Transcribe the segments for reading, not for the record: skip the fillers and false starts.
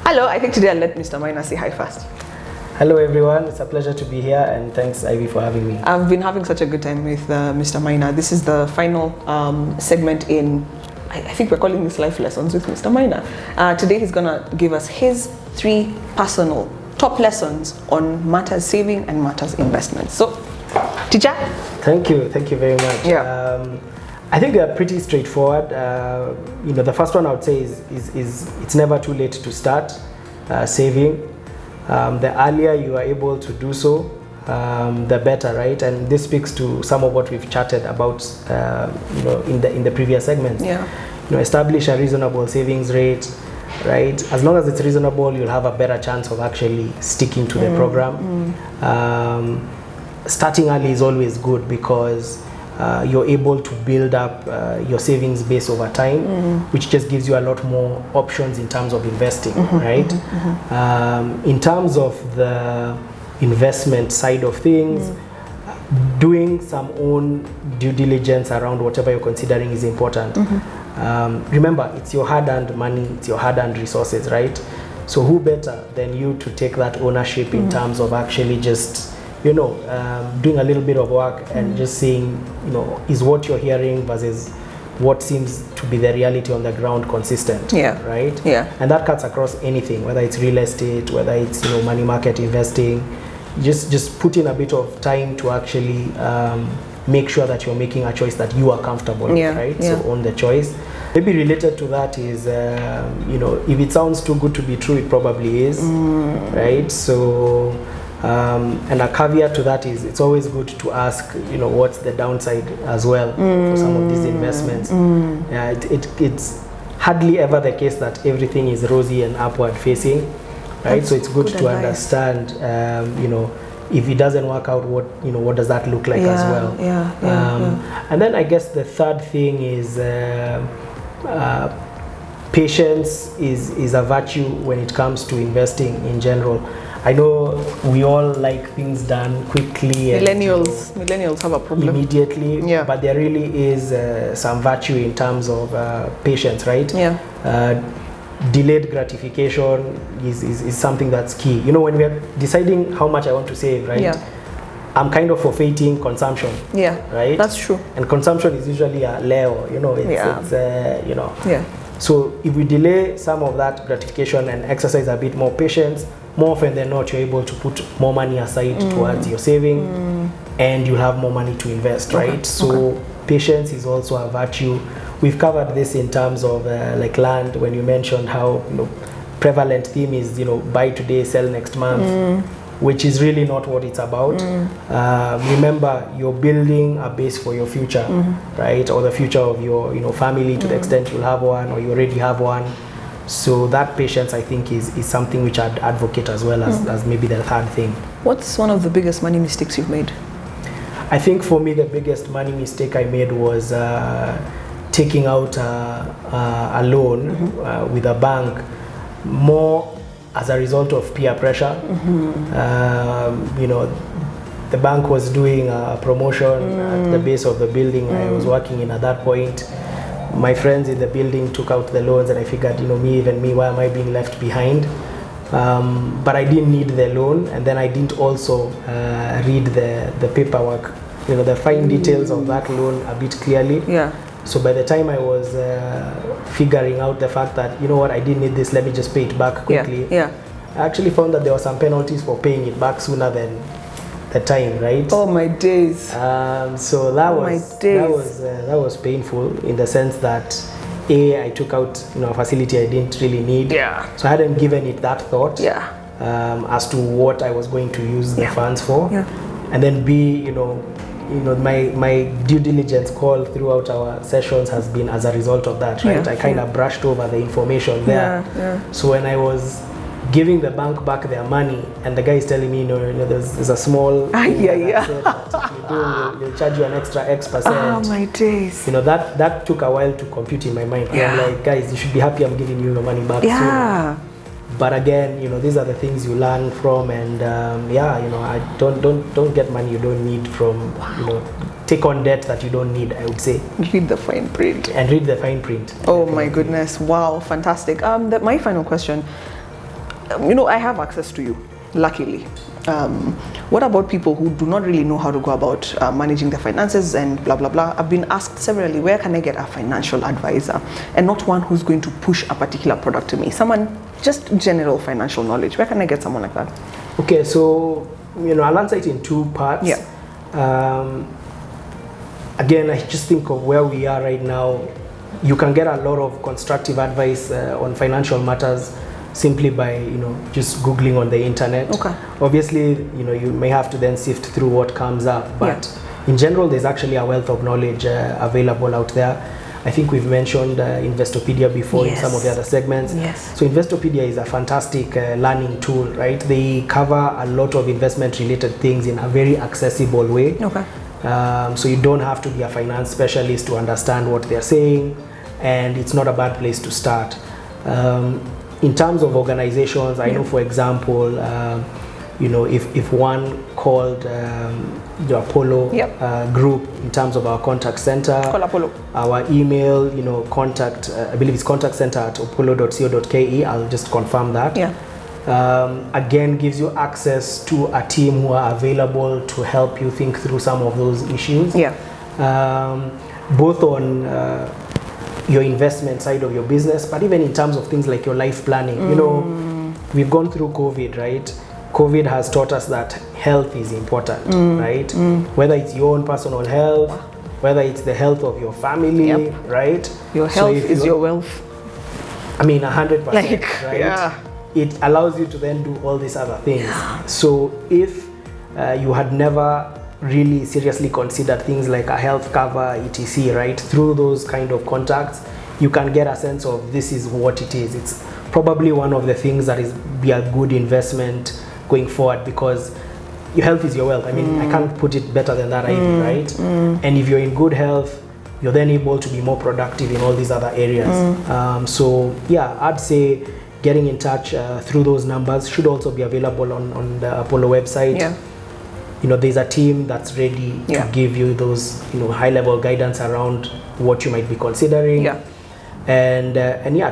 Hello, I think today I'll let Mr. Maina say hi first. Hello everyone, it's a pleasure to be here and thanks Ivy for having me. I've been having such a good time with Mr. Maina. This is the final segment in, I think we're calling this Life Lessons with Mr. Maina. Today he's gonna give us his 3 personal top lessons on matters saving and matters investment. So, teacher? Thank you very much. Yeah. I think they are pretty straightforward. The first one I would say is it's never too late to start saving. The earlier you are able to do so, the better, right? And this speaks to some of what we've chatted about, in the previous segments. Yeah. Establish a reasonable savings rate, right? As long as it's reasonable, you'll have a better chance of actually sticking to the program. Starting early is always good because you're able to build up your savings base over time, which just gives you a lot more options in terms of investing, right? In terms of the investment side of things, doing some own due diligence around whatever you're considering is important. Remember, it's your hard-earned money, it's your hard-earned resources, right? So who better than you to take that ownership in terms of actually just doing a little bit of work and just seeing, is what you're hearing versus what seems to be the reality on the ground consistent, right? Yeah. And that cuts across anything, whether it's real estate, whether it's money market investing. Just put in a bit of time to actually make sure that you're making a choice that you are comfortable with, right? Yeah. So own the choice. Maybe related to that is, if it sounds too good to be true, it probably is, right? So. And a caveat to that is it's always good to ask, what's the downside as well for some of these investments. It's hardly ever the case that everything is rosy and upward facing, right? That's so it's good to advice. understand, if it doesn't work out, what does that look like as well? And then I guess the third thing is patience is a virtue when it comes to investing in general. I know we all like things done quickly. Millennials have a problem. Immediately, but there really is some virtue in terms of patience, right? Delayed gratification is something that's key. When we are deciding how much I want to save, right? I'm kind of forfeiting consumption. Right? That's true. And consumption is usually a leo, So if we delay some of that gratification and exercise a bit more patience, more often than not, you're able to put more money aside towards your saving, and you'll have more money to invest, right? So patience is also a virtue. We've covered this in terms of like land, when you mentioned how prevalent theme is buy today, sell next month, which is really not what it's about. Remember, you're building a base for your future, right? Or the future of your family, to the extent you'll have one or you already have one. So that patience, I think, is something which I'd advocate as well as maybe the third thing. What's one of the biggest money mistakes you've made? I think for me, the biggest money mistake I made was taking out a loan with a bank, more as a result of peer pressure. The bank was doing a promotion at the base of the building I was working in at that point. My friends in the building took out the loans, and I figured, why am I being left behind? But I didn't need the loan, and then I didn't also read the paperwork, the fine details of that loan a bit clearly. So by the time I was figuring out the fact that, I didn't need this, let me just pay it back quickly. I actually found that there were some penalties for paying it back sooner than the time, right? Oh my days. So that was painful, in the sense that I took out a facility I didn't really need. So I hadn't given it that thought as to what I was going to use the funds for. And then B, my due diligence call throughout our sessions has been as a result of that, right? I kind of brushed over the information there. So when I was giving the bank back their money, and the guy is telling me, there's a small that said that if you do, they'll charge you an extra X%. Oh my days. That took a while to compute in my mind. I'm like, guys, you should be happy I'm giving you your money back soon. But again, these are the things you learn from, and I don't get money you don't need from, take on debt that you don't need, I would say. Read the fine print. And read the fine print. Oh my goodness, wow, fantastic. My final question. I have access to you, luckily. What about people who do not really know how to go about managing their finances and blah, blah, blah? I've been asked severally, where can I get a financial advisor? And not one who's going to push a particular product to me. Someone, just general financial knowledge. Where can I get someone like that? Okay, so, I'll answer it in two parts. Yeah. Again, I just think of where we are right now. You can get a lot of constructive advice on financial matters simply by just Googling on the internet. Okay. Obviously, you may have to then sift through what comes up, but in general, there's actually a wealth of knowledge available out there. I think we've mentioned Investopedia before in some of the other segments. Yes. So Investopedia is a fantastic learning tool, right? They cover a lot of investment related things in a very accessible way. Okay. So you don't have to be a finance specialist to understand what they're saying, and it's not a bad place to start. In terms of organizations, I know, for example, if one called the Apollo group in terms of our contact center, call Apollo. Our email, contact, I believe it's contactcenter@apollo.co.ke. I'll just confirm that. Yeah. Again, gives you access to a team who are available to help you think through some of those issues. Yeah. Both on your investment side of your business, but even in terms of things like your life planning. We've gone through COVID, right? COVID has taught us that health is important, right? Whether it's your own personal health, whether it's the health of your family, right? Your health is your wealth. 100%, right? Yeah. It allows you to then do all these other things. So if you had never really seriously considered things like a health cover, etc., right? Through those kind of contacts, you can get a sense of this is what it is. It's probably one of the things that is be a good investment going forward, because your health is your wealth. I can't put it better than that either, right? And if you're in good health, you're then able to be more productive in all these other areas. So yeah, I'd say getting in touch through those numbers should also be available on the Apollo website. Yeah. There's a team that's ready to give you those high-level guidance around what you might be considering. Yeah. And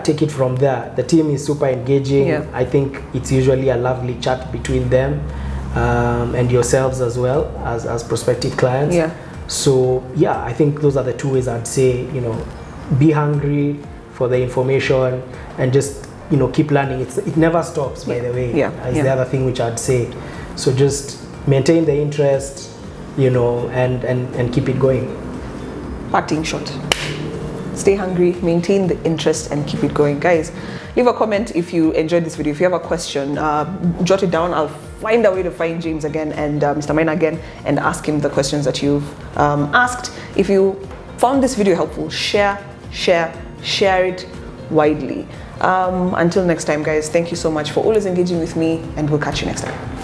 take it from there. The team is super engaging. Yeah. I think it's usually a lovely chat between them and yourselves as well as prospective clients. Yeah. So yeah, I think those are the two ways I'd say, be hungry for the information and just keep learning. It never stops, by the way. Is the other thing which I'd say. So just maintain the interest, and keep it going. Parting shot. Stay hungry, maintain the interest, and keep it going. Guys, leave a comment if you enjoyed this video. If you have a question, jot it down. I'll find a way to find James again and Mr. Maina again and ask him the questions that you've asked. If you found this video helpful, share it widely. Until next time, guys, thank you so much for always engaging with me, and we'll catch you next time.